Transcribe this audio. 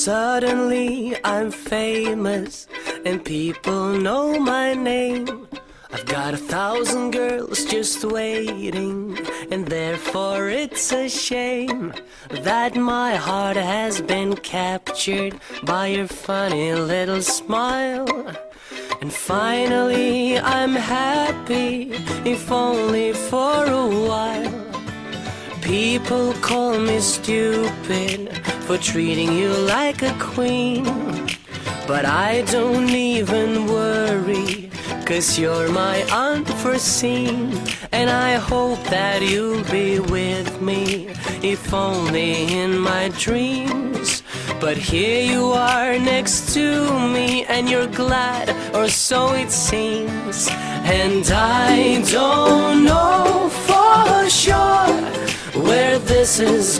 Suddenly I'm famous and people know my name. I've got 1,000 girls just waiting, and therefore it's a shame that my heart has been captured by your funny little smile. And finally I'm happy, if only for a while. People call me stupid for treating you like a queen, but I don't even worry, 'cause you're my unforeseen. And I hope that you'll be with me, if only in my dreams. But here you are next to me, and you're glad, or so it seems. And I don't know for sure where this is